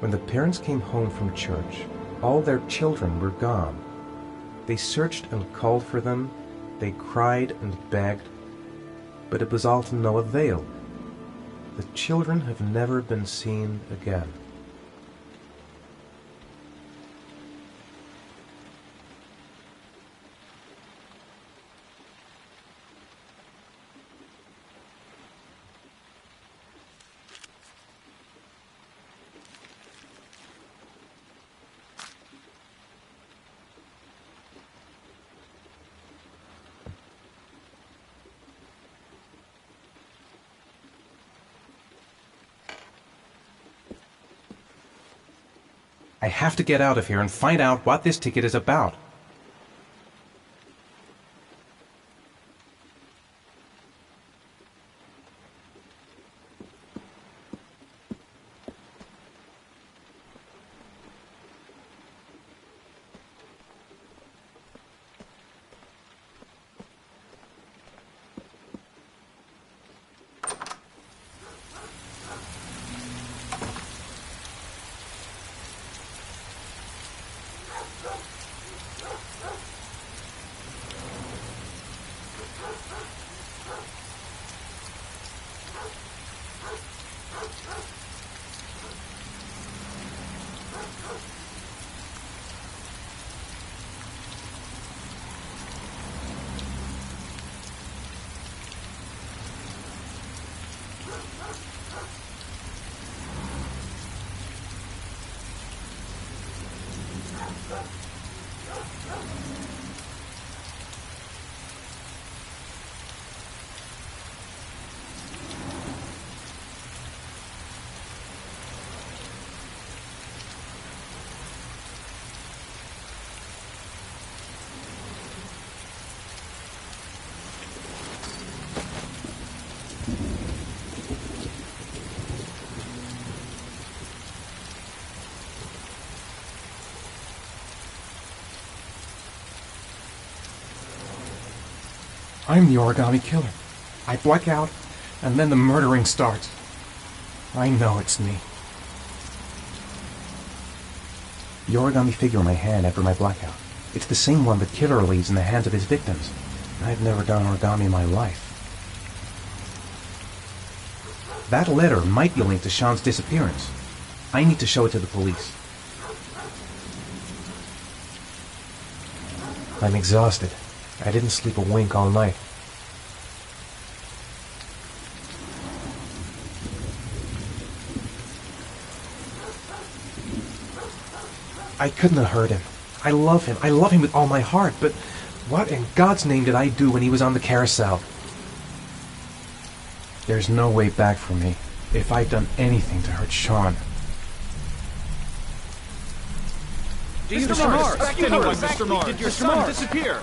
When the parents came home from church, all their children were gone. They searched and called for them, they cried and begged, but it was all to no avail. The children have never been seen again. I have to get out of here and find out what this ticket is about. I'm the origami killer. I black out, and then the murdering starts. I know it's me. The origami figure in my hand after my blackout. It's the same one that Killer leaves in the hands of his victims. I've never done origami in my life. That letter might be linked to Sean's disappearance. I need to show it to the police. I'm exhausted. I didn't sleep a wink all night. I couldn't have hurt him. I love him. I love him with all my heart, but what in God's name did I do when he was on the carousel? There's no way back for me if I've done anything to hurt Sean. Mr. Mars, did your son disappear?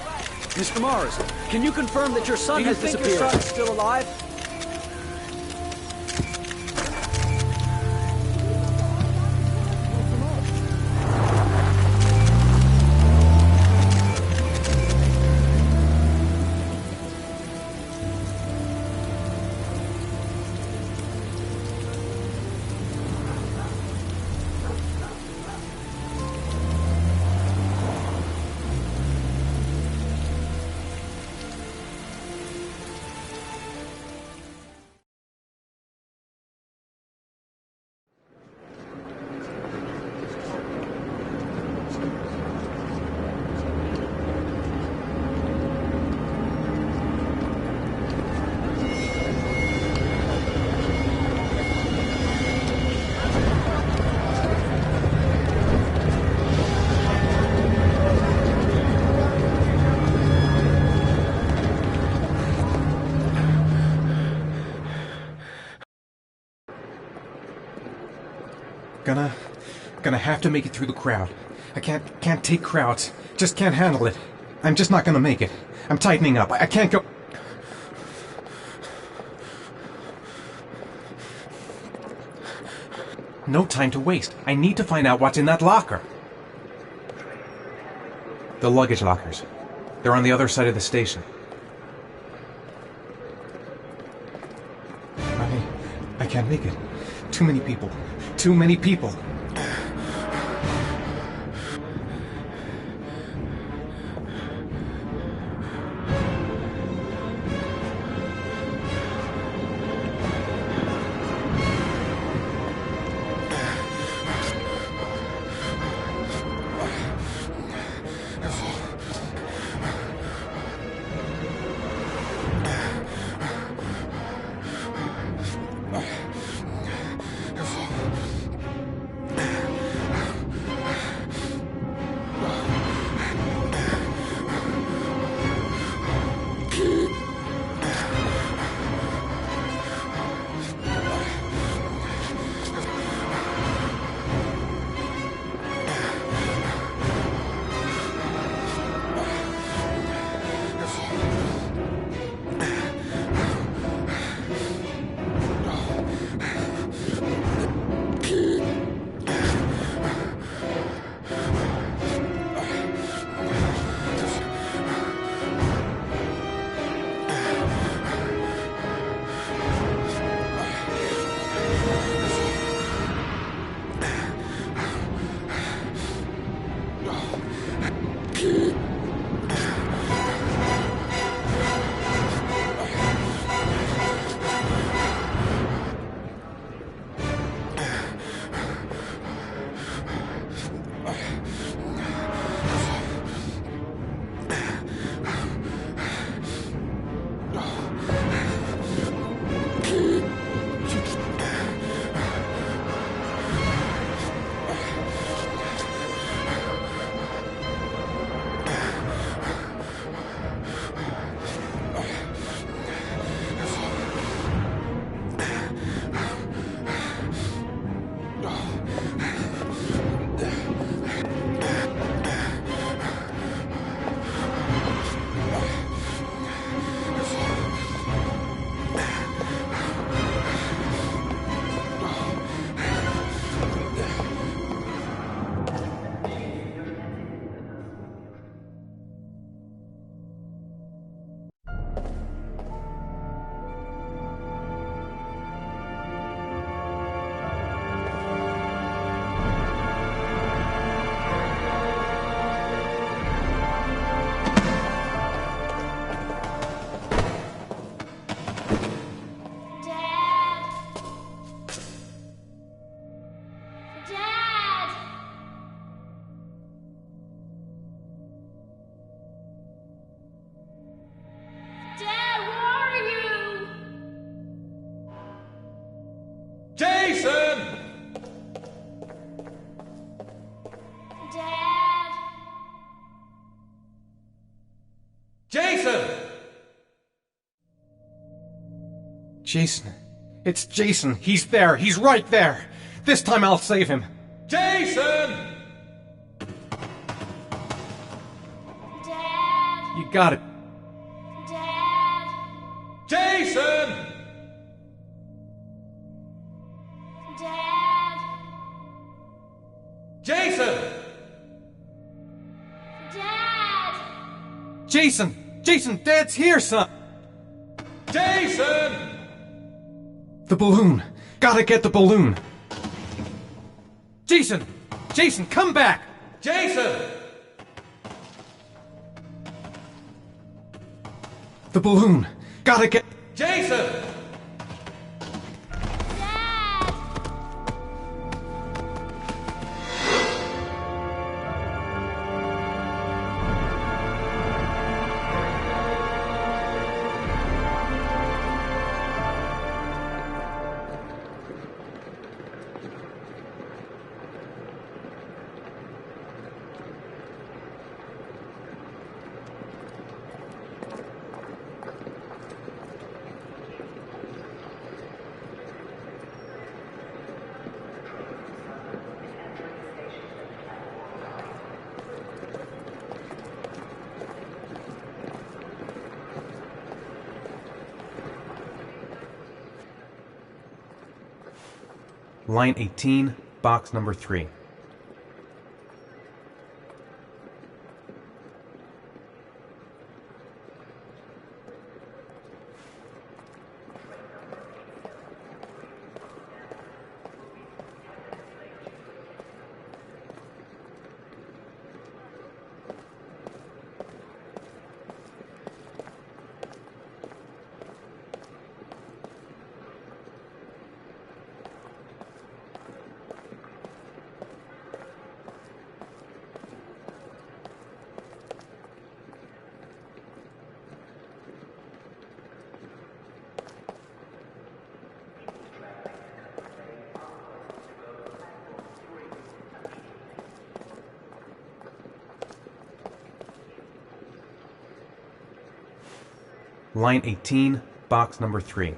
Mr. Mars, can you confirm that your son has disappeared? Do you think your son is still alive? Gonna have to make it through the crowd. I can't take crowds. Just can't handle it. I'm just not gonna make it. I'm tightening up. I can't go... No time to waste. I need to find out what's in that locker. The luggage lockers. They're on the other side of the station. I can't make it. Too many people. Too many people. Jason. It's Jason. He's there. He's right there. This time I'll save him. Jason! Dad! You got it. Dad! Jason! Dad! Jason! Dad! Jason! Jason, Dad's here, son! Jason! The balloon! Gotta get the balloon! Jason! Jason, come back! Jason! The balloon! Gotta get... Jason! Dad! Line 18, box number 3. Line 18, box number 3.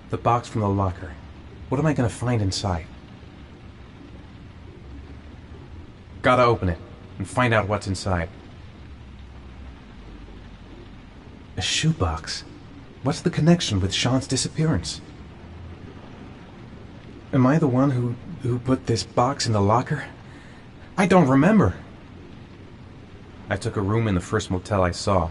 The box from the locker. What am I gonna find inside? Gotta open it and find out what's inside. A shoebox. What's the connection with Sean's disappearance? Am I the one who put this box in the locker? I don't remember. I took a room in the first motel I saw.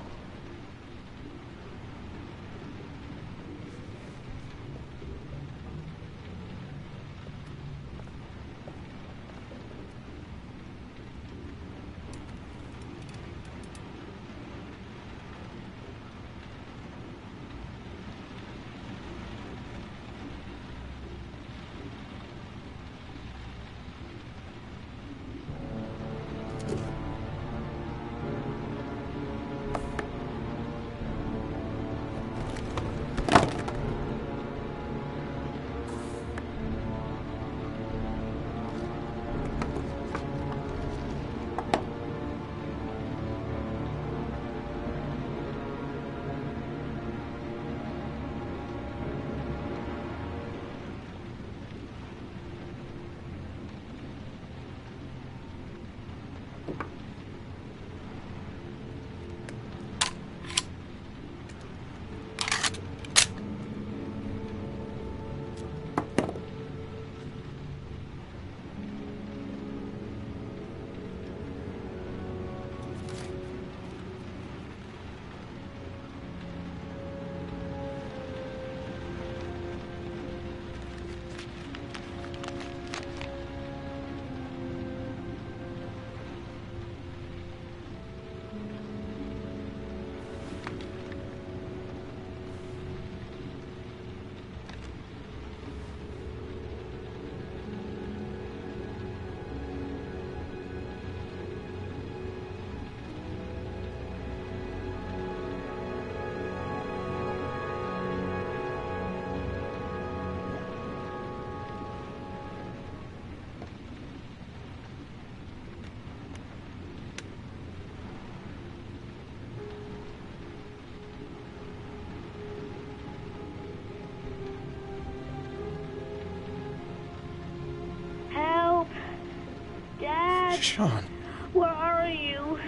Dad? Sean. Where are you?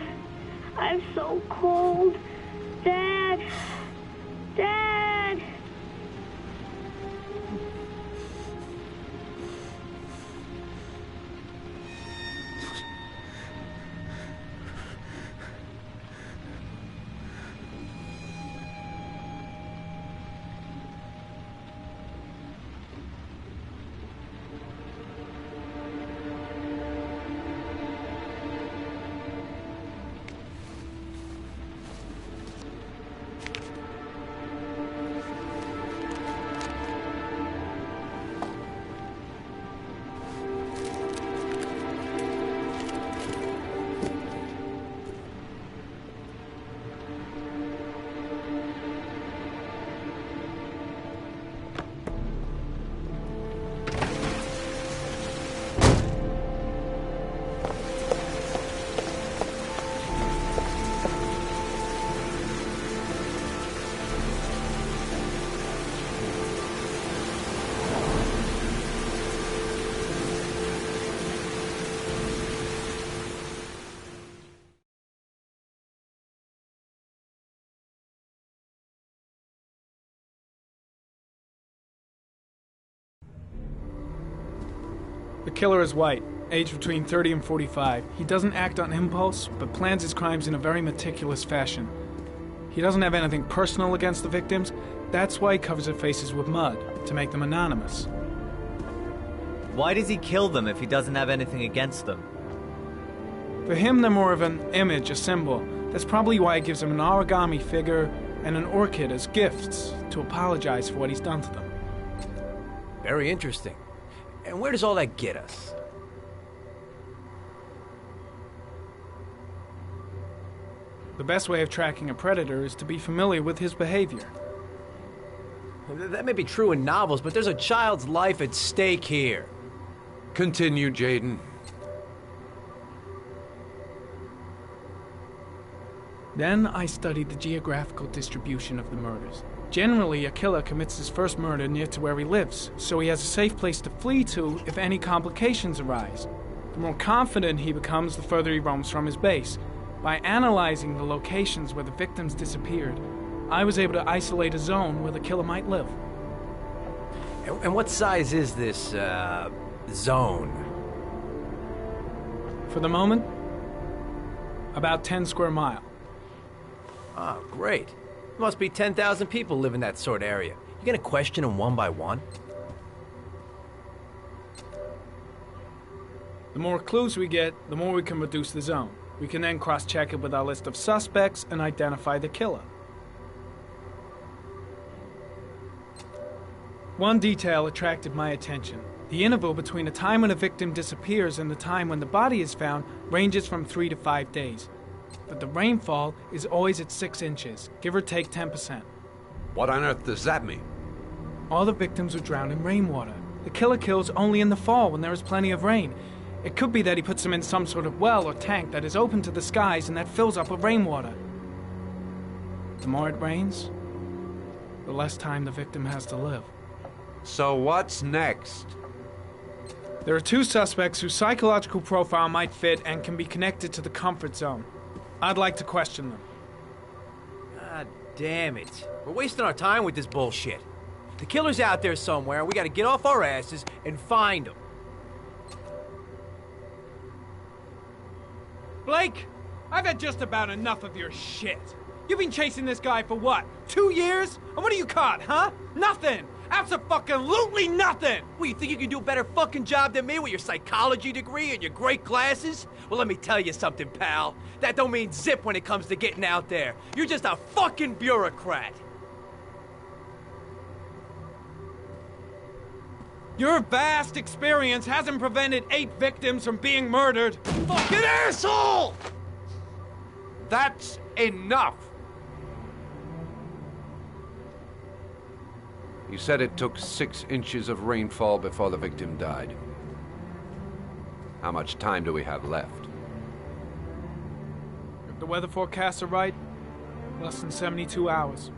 I'm so cold. Dad! Dad! The killer is white, aged between 30 and 45. He doesn't act on impulse, but plans his crimes in a very meticulous fashion. He doesn't have anything personal against the victims. That's why he covers their faces with mud, to make them anonymous. Why does he kill them if he doesn't have anything against them? For him, they're more of an image, a symbol. That's probably why he gives them an origami figure and an orchid as gifts to apologize for what he's done to them. Very interesting. And where does all that get us? The best way of tracking a predator is to be familiar with his behavior. That may be true in novels, but there's a child's life at stake here. Continue, Jaden. Then I studied the geographical distribution of the murders. Generally, a killer commits his first murder near to where he lives, so he has a safe place to flee to if any complications arise. The more confident he becomes, the further he roams from his base. By analyzing the locations where the victims disappeared, I was able to isolate a zone where the killer might live. And what size is this, zone? For the moment, about 10 square miles. Oh, great. Must be 10,000 people live in that sort of area. You gonna question them one by one? The more clues we get, the more we can reduce the zone. We can then cross-check it with our list of suspects and identify the killer. One detail attracted my attention. The interval between the time when a victim disappears and the time when the body is found ranges from 3 to 5 days. But the rainfall is always at 6 inches, give or take 10%. What on earth does that mean? All the victims were drowned in rainwater. The killer kills only in the fall when there is plenty of rain. It could be that he puts them in some sort of well or tank that is open to the skies and that fills up with rainwater. The more it rains, the less time the victim has to live. So what's next? There are 2 suspects whose psychological profile might fit and can be connected to the comfort zone. I'd like to question them. God damn it. We're wasting our time with this bullshit. The killer's out there somewhere, and we gotta get off our asses and find him. Blake, I've had just about enough of your shit. You've been chasing this guy for what, 2 years? And what are you caught, huh? Nothing! Abso-fucking-lutely nothing! Well, you think you can do a better fucking job than me with your psychology degree and your great glasses? Well, let me tell you something, pal. That don't mean zip when it comes to getting out there. You're just a fucking bureaucrat. Your vast experience hasn't prevented 8 victims from being murdered. Fucking asshole! That's enough! You said it took 6 inches of rainfall before the victim died. How much time do we have left? If the weather forecasts are right, less than 72 hours.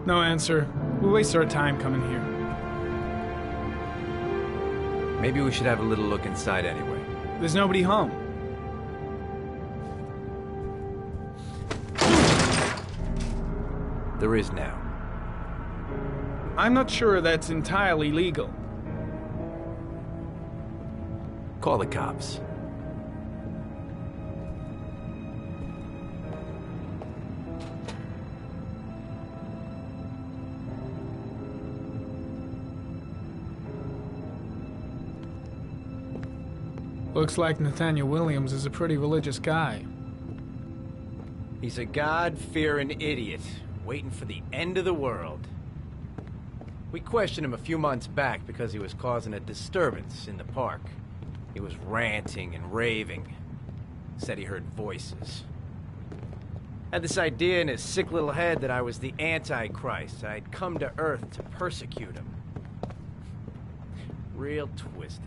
No answer. We waste our time coming here. Maybe we should have a little look inside anyway. There's nobody home. There is now. I'm not sure that's entirely legal. Call the cops. Looks like Nathaniel Williams is a pretty religious guy. He's a God-fearing idiot, waiting for the end of the world. We questioned him a few months back because he was causing a disturbance in the park. He was ranting and raving. Said he heard voices. Had this idea in his sick little head that I was the Antichrist. I'd come to Earth to persecute him. Real twisted.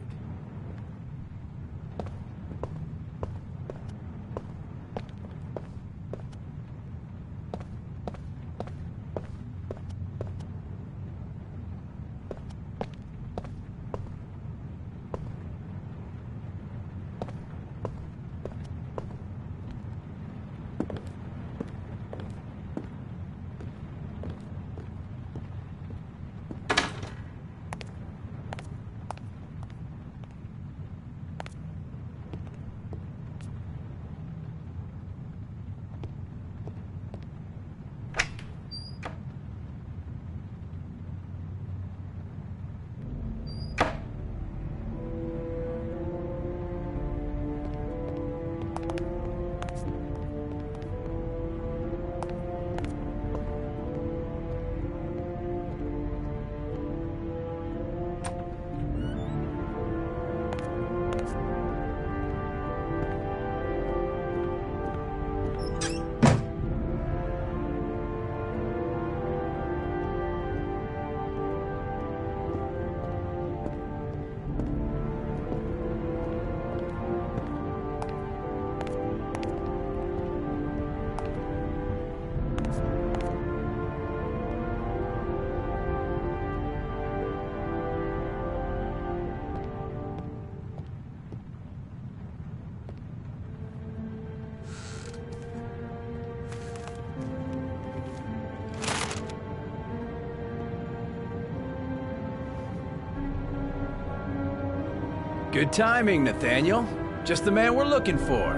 Good timing, Nathaniel. Just the man we're looking for.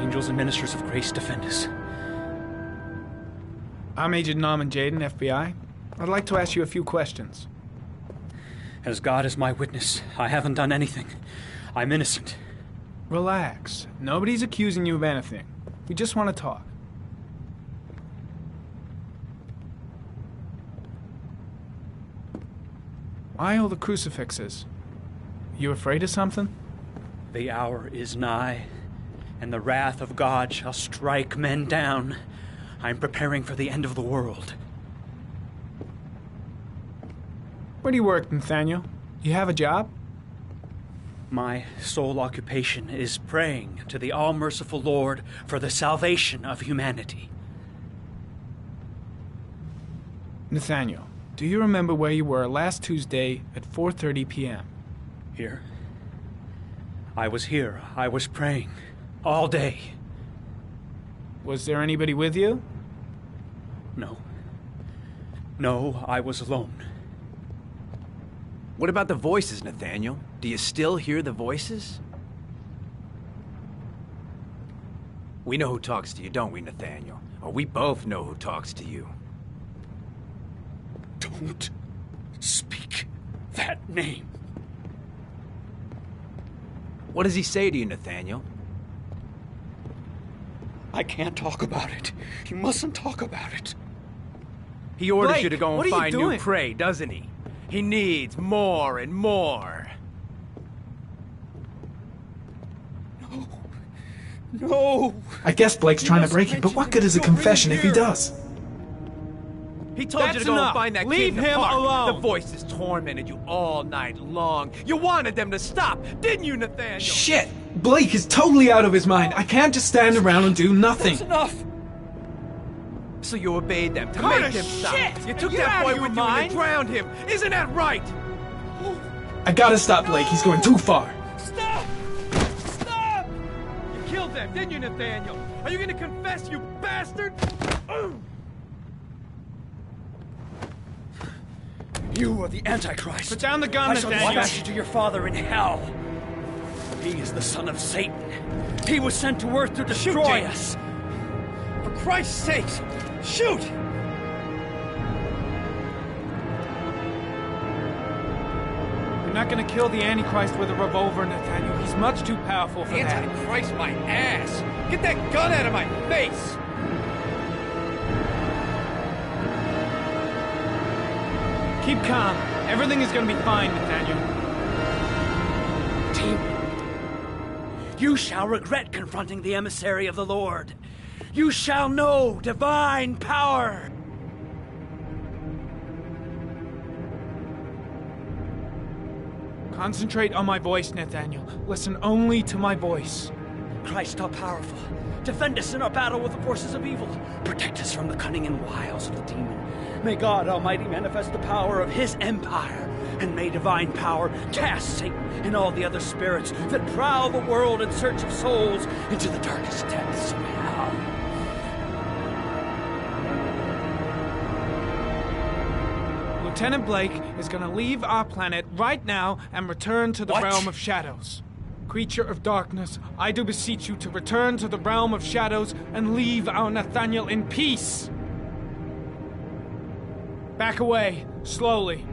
Angels and ministers of grace defend us. I'm Agent Norman Jaden, FBI. I'd like to ask you a few questions. As God is my witness, I haven't done anything. I'm innocent. Relax. Nobody's accusing you of anything. We just want to talk. Why all the crucifixes? You afraid of something? The hour is nigh, and the wrath of God shall strike men down. I'm preparing for the end of the world. Where do you work, Nathaniel? You have a job? My sole occupation is praying to the all-merciful Lord for the salvation of humanity. Nathaniel, do you remember where you were last Tuesday at 4:30 p.m.? Here. I was here. I was praying. All day. Was there anybody with you? No. No, I was alone. What about the voices, Nathaniel? Do you still hear the voices? We know who talks to you, don't we, Nathaniel? Or we both know who talks to you. Don't speak that name. What does he say to you, Nathaniel? I can't talk about it. You mustn't talk about it. He orders Blake, you to go what and are you find doing? new prey, doesn't he? He needs more and more. No. No. I guess Blake's trying to break it, but what good is a confession if he does? He told you That's to go enough. and find that Leave kid in the him park. alone. The voices tormented you all night long. You wanted them to stop, didn't you, Nathaniel? Shit! Blake is totally out of his mind. I can't just stand around and do nothing. That's enough. So you obeyed them to Carter, make them stop. shit! You took You that out boy of your with you and mind? you drowned him. Isn't that right? I gotta stop Blake. He's going too far. Stop! Stop! You killed them, didn't you, Nathaniel? Are you gonna confess, you bastard? You are the Antichrist. Put down the gun, I shall Nathaniel. dispatch you to your father in hell. He is the son of Satan. He was sent to earth to destroy James. us. For Christ's sakes, shoot! You're not gonna kill the Antichrist with a revolver, Nathaniel. He's much too powerful for that. Antichrist, my ass! Get that gun out of my face! Keep calm. Everything is gonna be fine, Nathaniel. Demon, you shall regret confronting the emissary of the Lord. You shall know divine power. Concentrate on my voice, Nathaniel. Listen only to my voice. Christ all powerful, defend us in our battle with the forces of evil. Protect us from the cunning and wiles of the demon. May God Almighty manifest the power of his empire, and may divine power cast Satan and all the other spirits that prowl the world in search of souls into the darkest depths of hell. Lieutenant Blake is gonna leave our planet right now and return to the realm of shadows. Creature of darkness, I do beseech you to return to the realm of shadows and leave our Nathaniel in peace. Back away, slowly.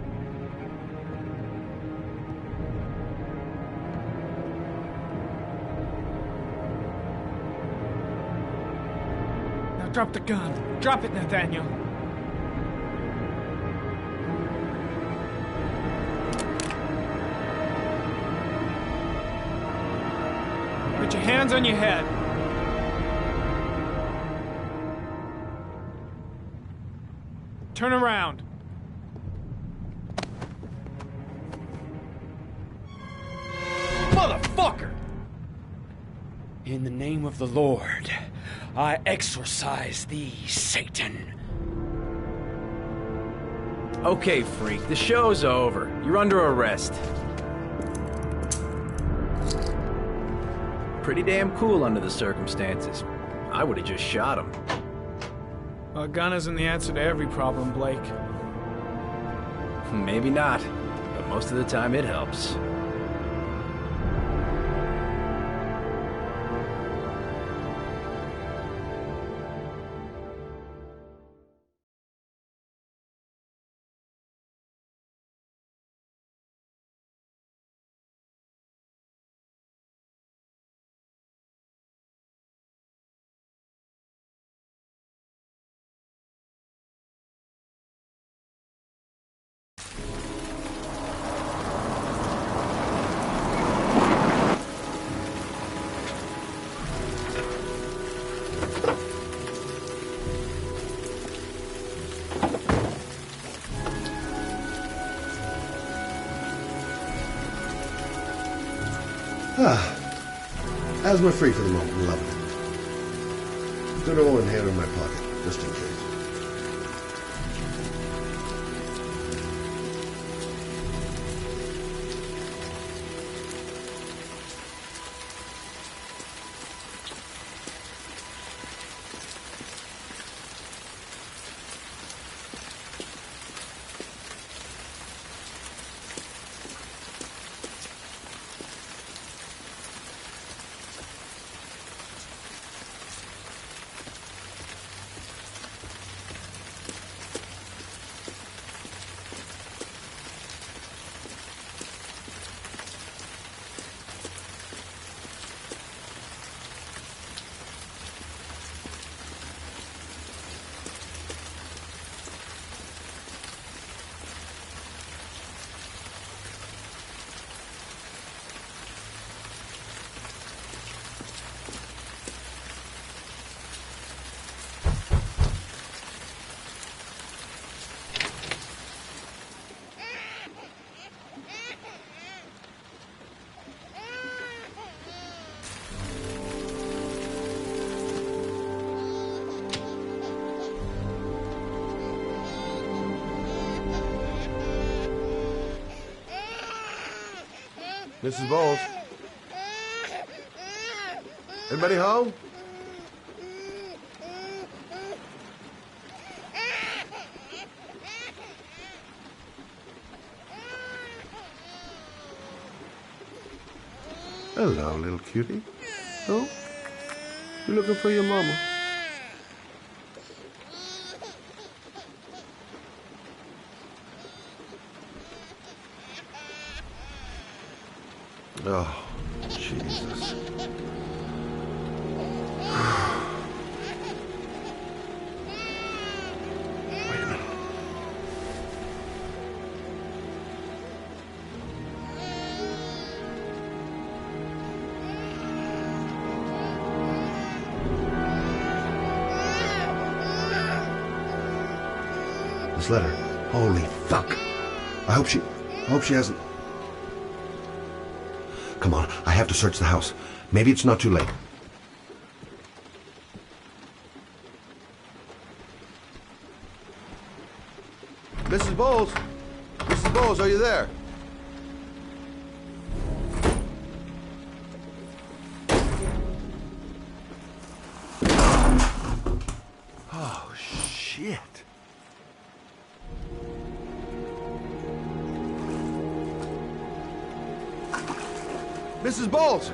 Now drop the gun. Drop it, Nathaniel. Put your hands on your head. Turn around. Motherfucker! In the name of the Lord, I exorcise thee, Satan. Okay, freak, the show's over. You're under arrest. Pretty damn cool under the circumstances. I would have just shot him. A gun isn't the answer to every problem, Blake. Maybe not, but most of the time it helps. Asthma free for the moment, lovely. Good old inhaler in my pocket, just in case. Mrs. Bowles? Anybody home? Hello, little cutie. Oh, you looking for your mama? Oh, Jesus. Wait a minute. This letter. Holy fuck. I hope she hasn't... Come on, I have to search the house. Maybe it's not too late. Mrs. Bowles? Mrs. Bowles, are you there? Oh, shit. Mrs. Bowles!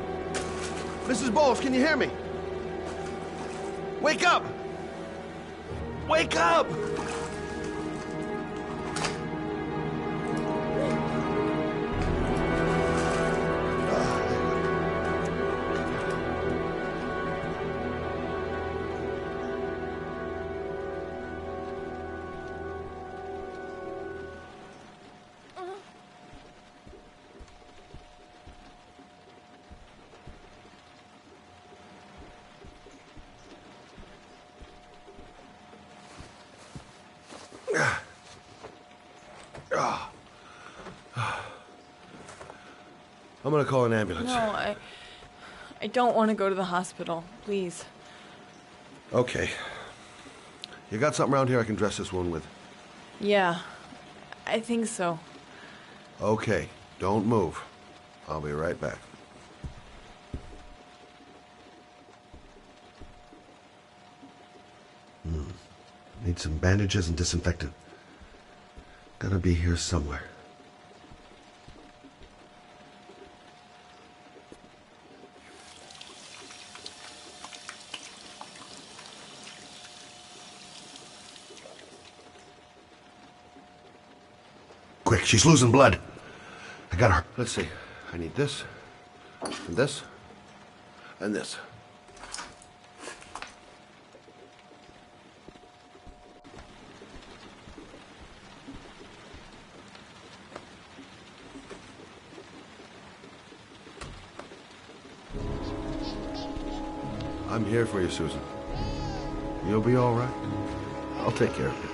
Mrs. Bowles, can you hear me? Wake up! Wake up! I'm gonna call an ambulance. No, I don't want to go to the hospital. Please. Okay. You got something around here I can dress this wound with? Yeah, I think so. Okay, don't move. I'll be right back. Need some bandages and disinfectant. Gotta be here somewhere. Quick, she's losing blood. I got her. Let's see. I need this, and this, and this. I'm here for you, Susan. You'll be all right. I'll take care of you.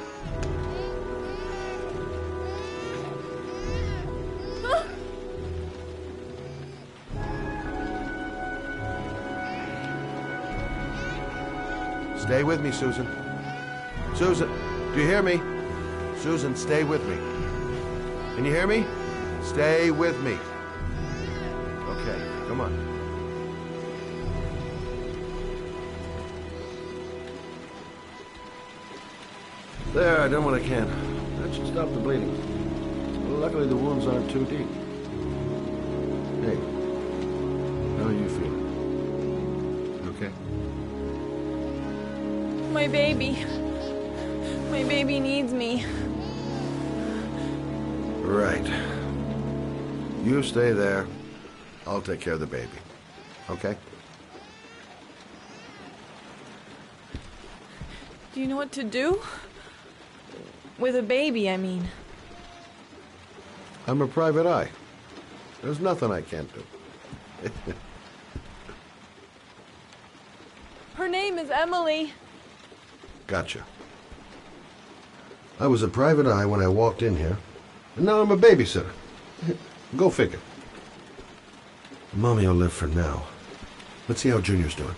Stay with me, Susan. Susan, do you hear me? Susan, stay with me. Can you hear me? Stay with me. Okay, come on. There, I done what I can. That should stop the bleeding. Well, luckily the wounds aren't too deep. Hey, how are you feeling? You okay? My baby. My baby needs me. Right. You stay there. I'll take care of the baby. Okay? Do you know what to do? With a baby, I mean. I'm a private eye. There's nothing I can't do. Her name is Emily. Gotcha. I was a private eye when I walked in here, and now I'm a babysitter. Go figure. Mommy will live for now. Let's see how Junior's doing.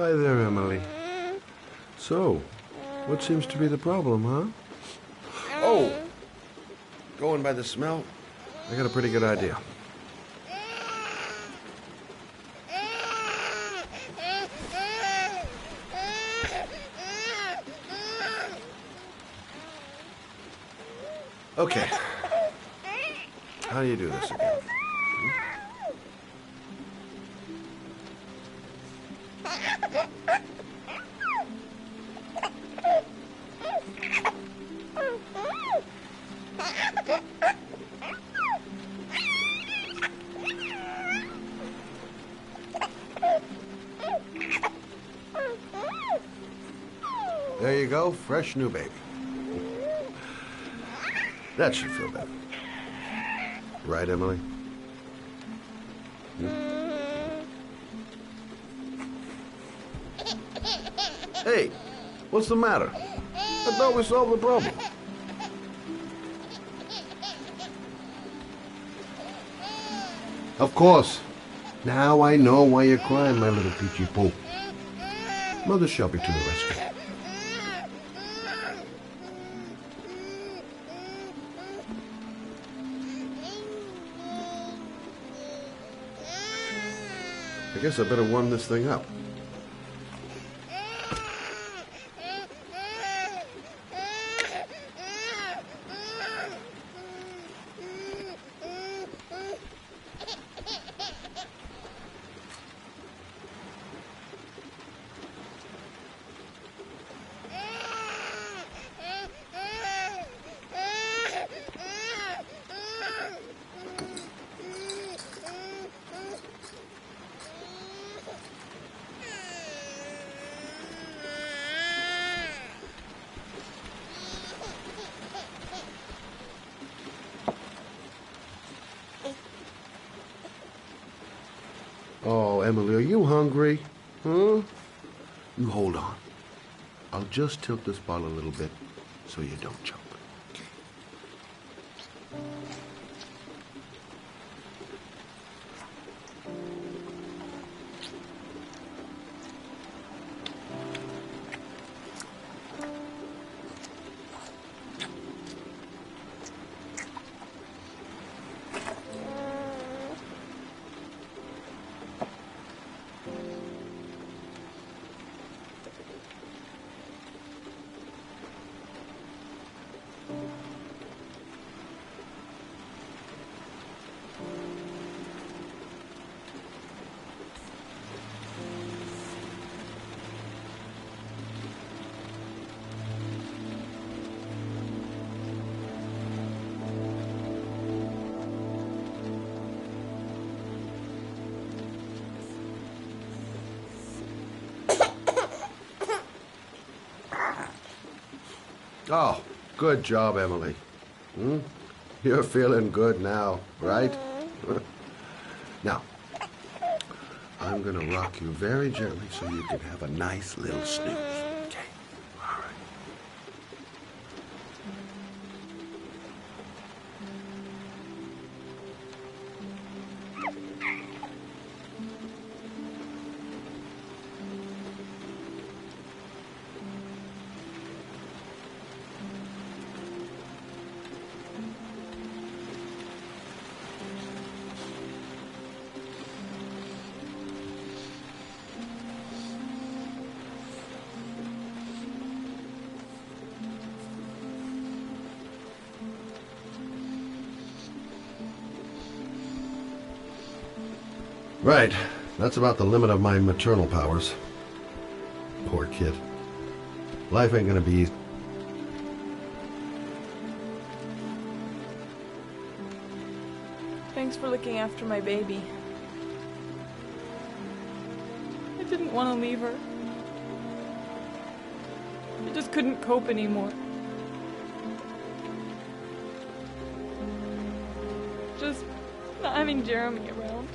Hi there, Emily. So, what seems to be the problem, huh? Oh! Going by the smell, I got a pretty good idea. Okay. How do you do this again? There you go, fresh new baby. That should feel better. Right, Emily? Hey, what's the matter? I thought we solved the problem. Of course. Now I know why you're crying, my little peachy poo. Mother shall be to the rescue. I guess I better warm this thing up. Oh, Emily, are you hungry? Huh? You hold on. I'll just tilt this bottle a little bit so you don't choke. Oh, good job, Emily. You're feeling good now, right? Now, I'm gonna rock you very gently so you can have a nice little snooze. Okay? All right. Right. That's about the limit of my maternal powers. Poor kid. Life ain't gonna be easy. Thanks for looking after my baby. I didn't want to leave her. I just couldn't cope anymore. Just not having Jeremy around.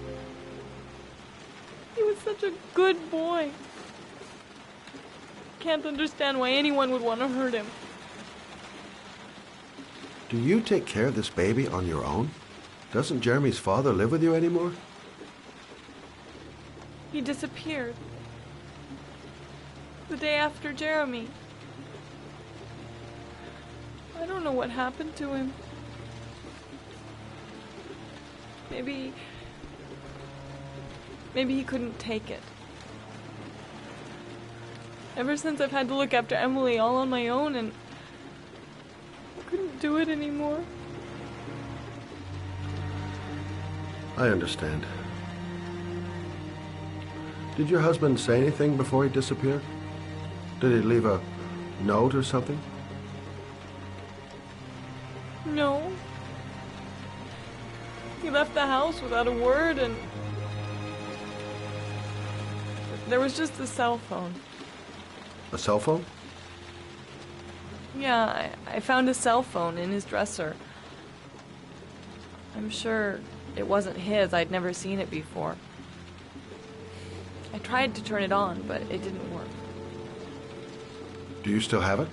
He was such a good boy. Can't understand why anyone would want to hurt him. Do you take care of this baby on your own? Doesn't Jeremy's father live with you anymore? He disappeared. The day after Jeremy. I don't know what happened to him. Maybe he couldn't take it. Ever since I've had to look after Emily all on my own, and I couldn't do it anymore. I understand. Did your husband say anything before he disappeared? Did he leave a note or something? No. He left the house without a word, and there was just a cell phone. A cell phone? Yeah, I found a cell phone in his dresser. I'm sure it wasn't his. I'd never seen it before. I tried to turn it on, but it didn't work. Do you still have it?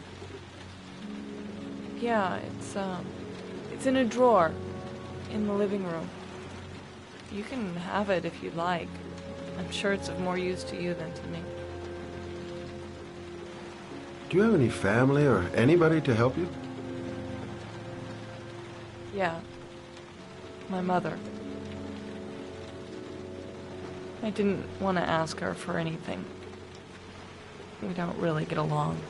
Yeah, it's in a drawer in the living room. You can have it if you'd like. I'm sure it's of more use to you than to me. Do you have any family or anybody to help you? Yeah. My mother. I didn't want to ask her for anything. We don't really get along.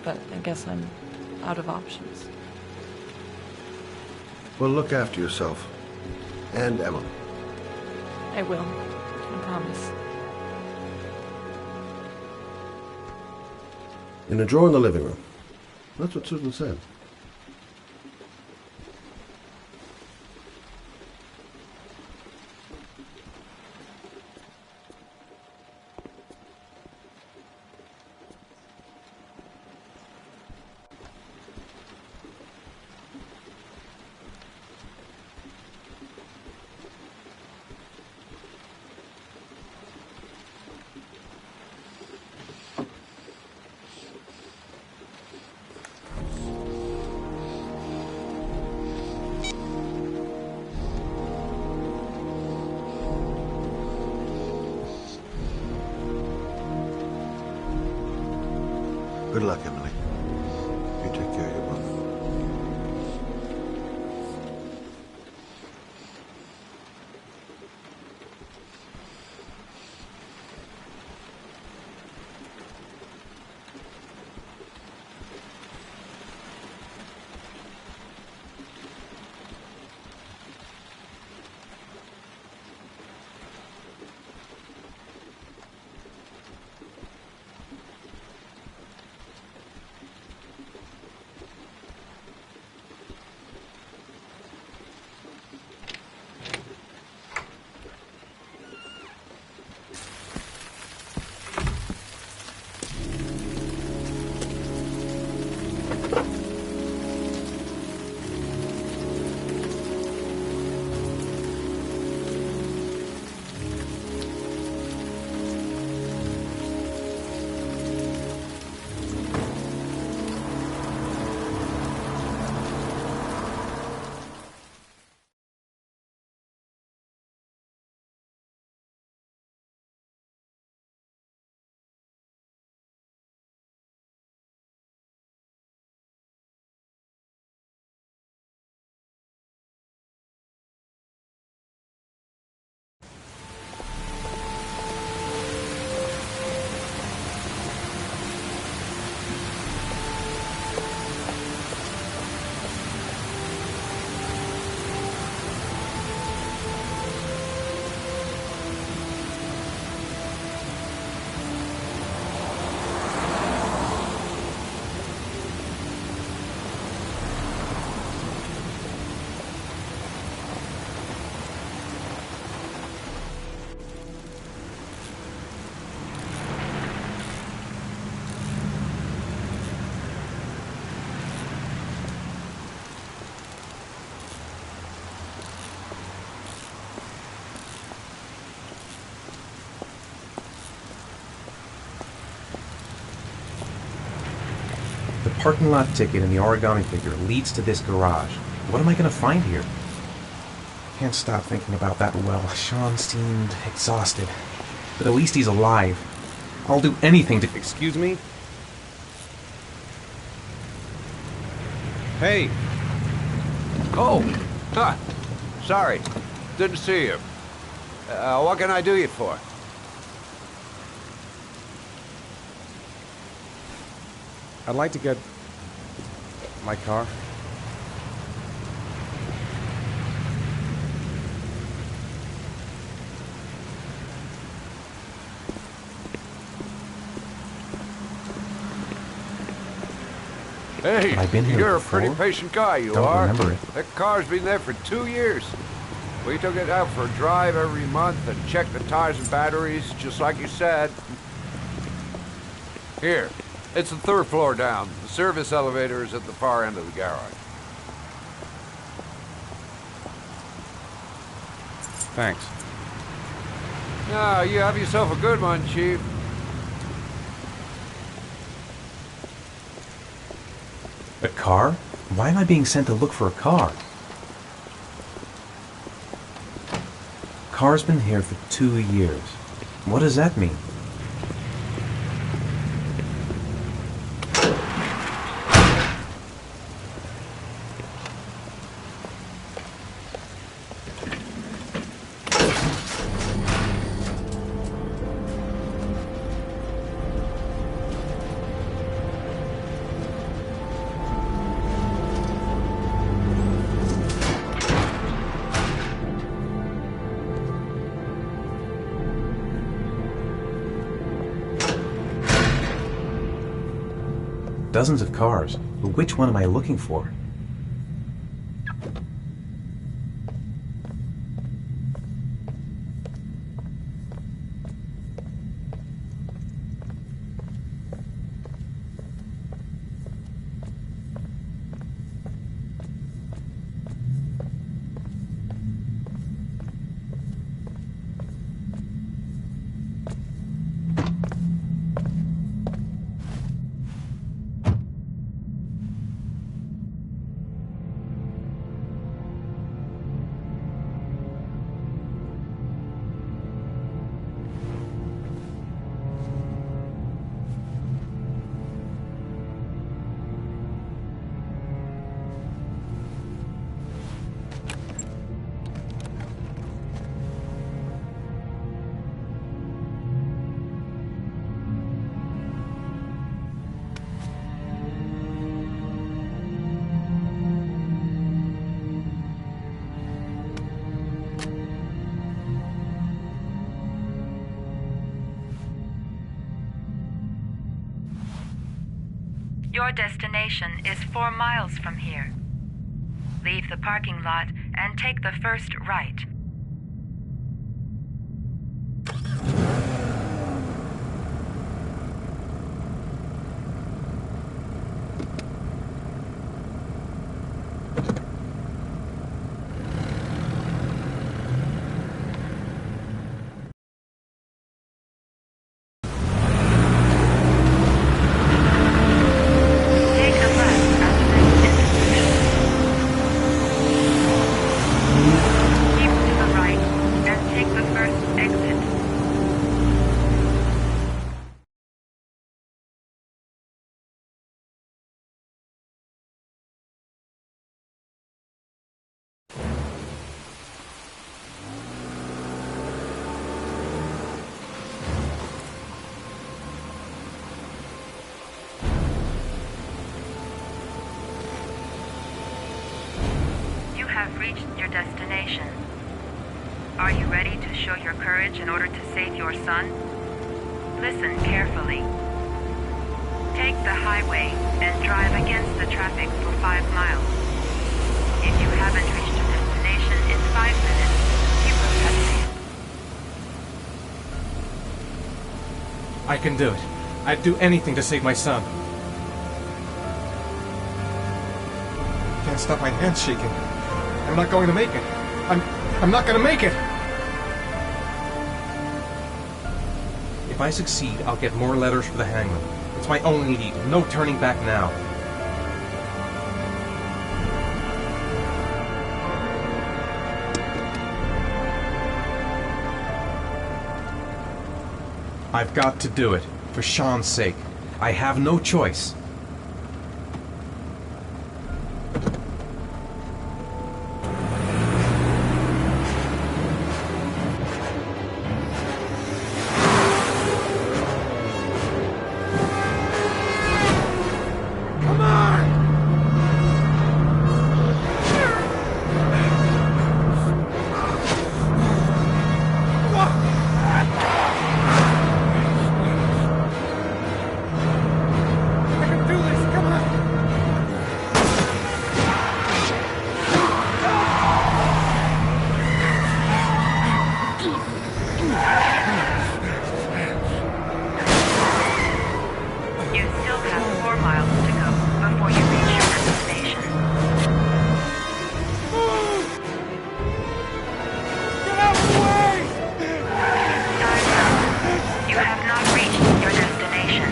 But I guess I'm out of options. Well, look after yourself. And Emily. I will. I promise. In a drawer in the living room. That's what Susan said. Good luck, Emily. You take care of your mother. The parking lot ticket and the origami figure leads to this garage. What am I going to find here? Can't stop thinking about that well. Sean seemed exhausted, but at least he's alive. I'll do anything to... Excuse me? Hey! Oh! Huh. Sorry. Didn't see you. What can I do you for? I'd like to get... my car. Hey, I've been here you're before. a pretty patient guy, you Don't are. remember it. That car's been there for 2 years. We took it out for a drive every month and checked the tires and batteries, just like you said. Here, it's the 3rd floor down. The service elevator is at the far end of the garage. Thanks. Now, you have yourself a good one, Chief. A car? Why am I being sent to look for a car? Car's been here for 2 years. What does that mean? Dozens of cars, but which one am I looking for? Your destination is 4 miles from here. Leave the parking lot and take the first right. Have reached your destination. Are you ready to show your courage in order to save your son? Listen carefully. Take the highway and drive against the traffic for 5 miles. If you haven't reached your destination in 5 minutes, you will hesitate. I can do it. I'd do anything to save my son. Can't stop my hands shaking. I'm not going to make it. I'm not going to make it! If I succeed, I'll get more letters for the hangman. It's my only need. No turning back now. I've got to do it. For Sean's sake, I have no choice. You still have 4 miles to go before you reach your destination. Get out of the way! Time's up. You have not reached your destination.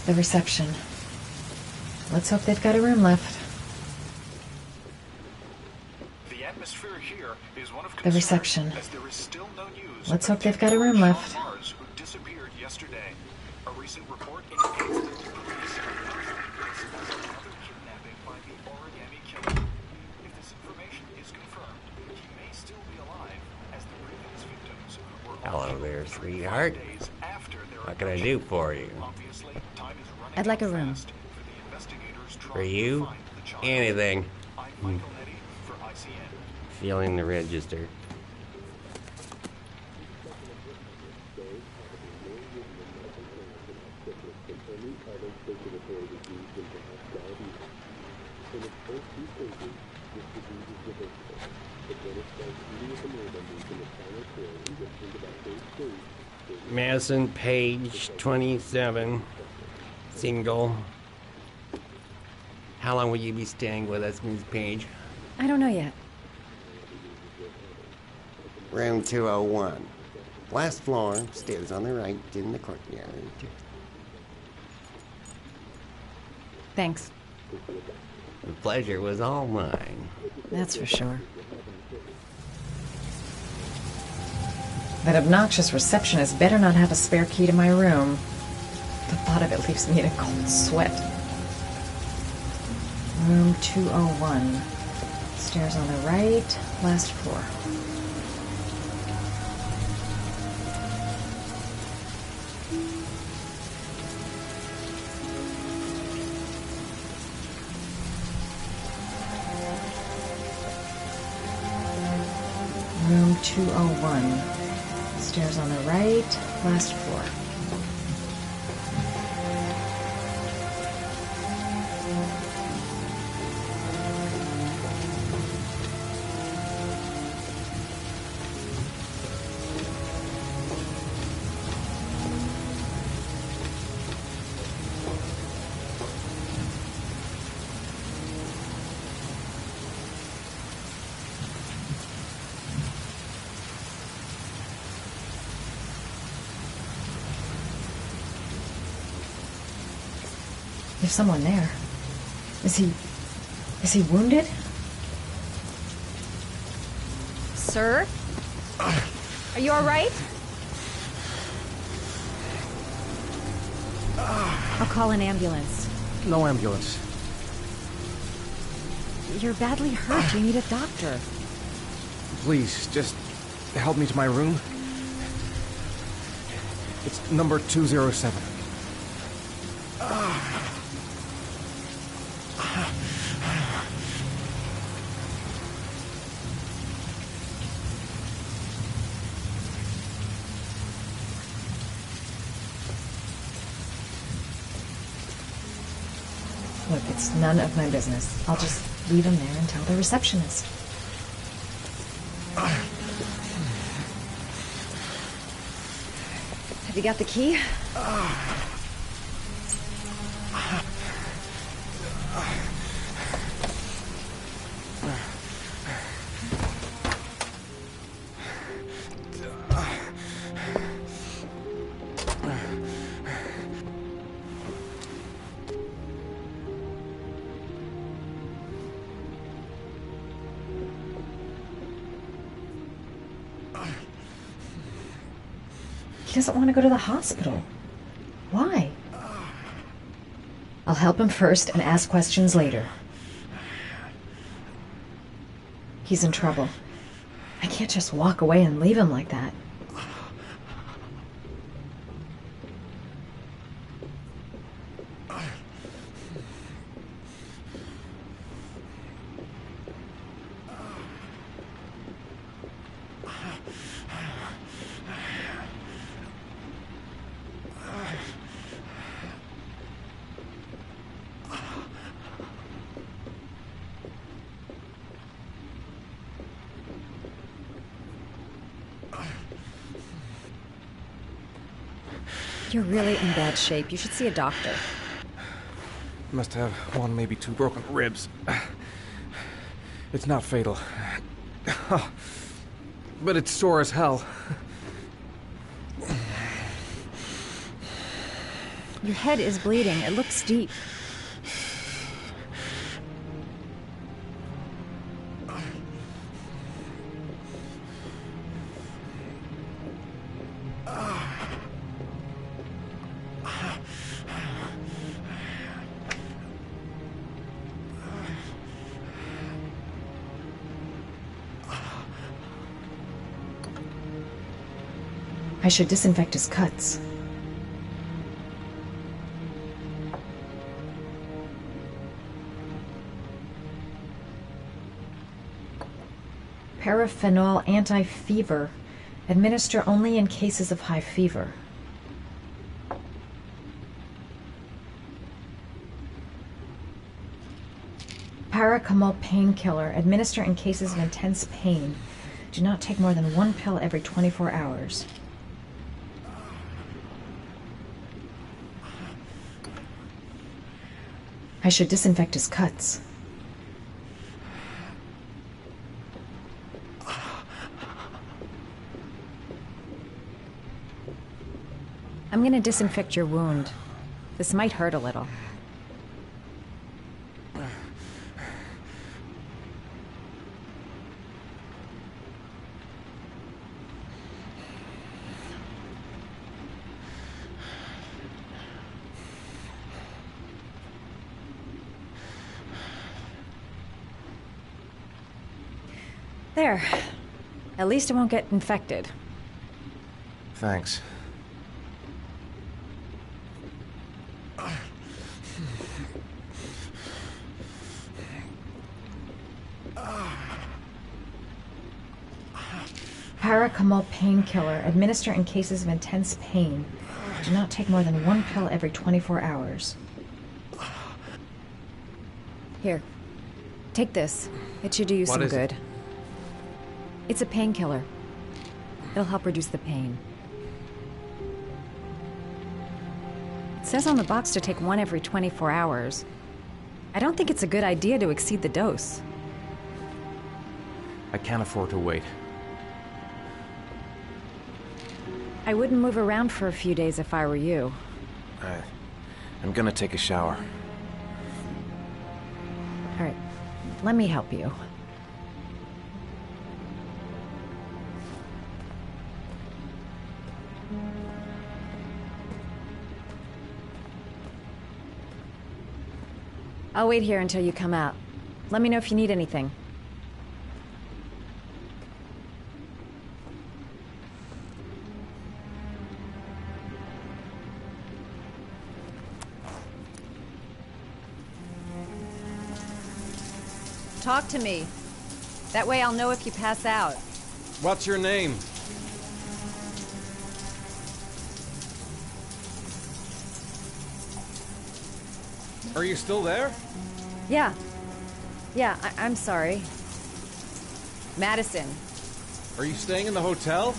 The reception. Let's hope they've got a room left. The atmosphere here is one of The reception. as there is still no news. Let's hope they've got a room left. Mars, who disappeared yesterday. A recent report indicates that the police another kidnapping by the origami killer. If this information is confirmed, he may still be alive, as the previous victims were Hello there, sweetheart. days after their What can I do for you? Obviously, time is running I'd like a room. fast for the investigators For trying to you? find the child. Anything. I'm Michael Nettie for ICN. Feeling the register. Madison, page 27, single. How long will you be staying with us, Ms. Page? I don't know yet. Room 201. Last floor, stairs on the right, in the courtyard. Thanks. The pleasure was all mine. That's for sure. That obnoxious receptionist better not have a spare key to my room. The thought of it leaves me in a cold sweat. Room 201. Stairs on the right, last floor. Room 201. Stairs on the right, last floor. There's someone there. Is he wounded? Sir? Are you alright? I'll call an ambulance. No ambulance. You're badly hurt. You need a doctor. Please, just help me to my room. It's number 207. Look, it's none of my business. I'll just leave him there and tell the receptionist. Have you got the key? He doesn't want to go to the hospital. Why? I'll help him first and ask questions later. He's in trouble. I can't just walk away and leave him like that. You're really in bad shape. You should see a doctor. Must have one, maybe two broken ribs. It's not fatal. But it's sore as hell. Your head is bleeding. It looks deep. I should disinfect his cuts. Paraphenol anti-fever. Administer only in cases of high fever. Paracetamol painkiller. Administer in cases of intense pain. Do not take more than one pill every 24 hours. I should disinfect his cuts. I'm gonna disinfect your wound. This might hurt a little. There. At least it won't get infected. Thanks. Paracetamol painkiller. Administer in cases of intense pain. Do not take more than one pill every 24 hours. Here. Take this. It should do you some good. It's a painkiller. It'll help reduce the pain. It says on the box to take one every 24 hours. I don't think it's a good idea to exceed the dose. I can't afford to wait. I wouldn't move around for a few days if I were you. I'm gonna take a shower. Let me help you. I'll wait here until you come out. Let me know if you need anything. Talk to me. That way I'll know if you pass out. What's your name? Are you still there? Yeah. Yeah, I'm sorry. Madison. Are you staying in the hotel?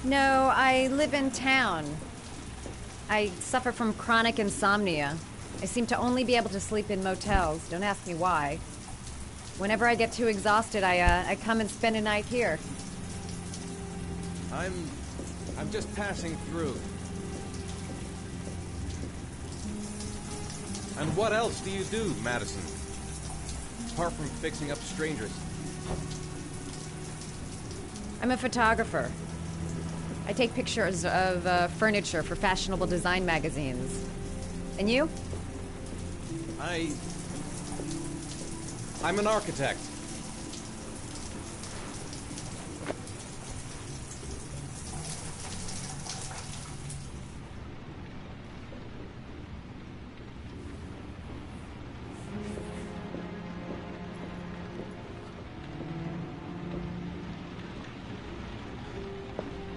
No, I live in town. I suffer from chronic insomnia. I seem to only be able to sleep in motels. Don't ask me why. Whenever I get too exhausted, I come and spend a night here. I'm just passing through. And what else do you do, Madison? Apart from fixing up strangers. I'm a photographer. I take pictures of furniture for fashionable design magazines. And you? I'm an architect.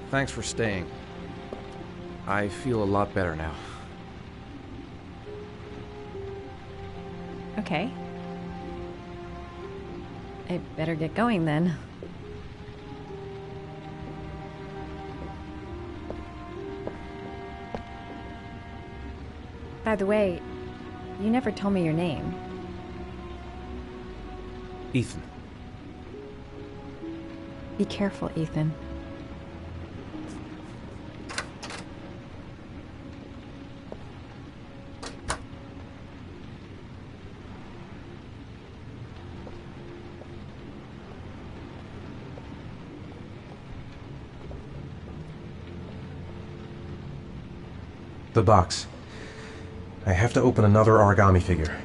Thanks for staying. I feel a lot better now. Okay. I better get going then. By the way, you never told me your name. Ethan. Be careful, Ethan. The box. I have to open another origami figure.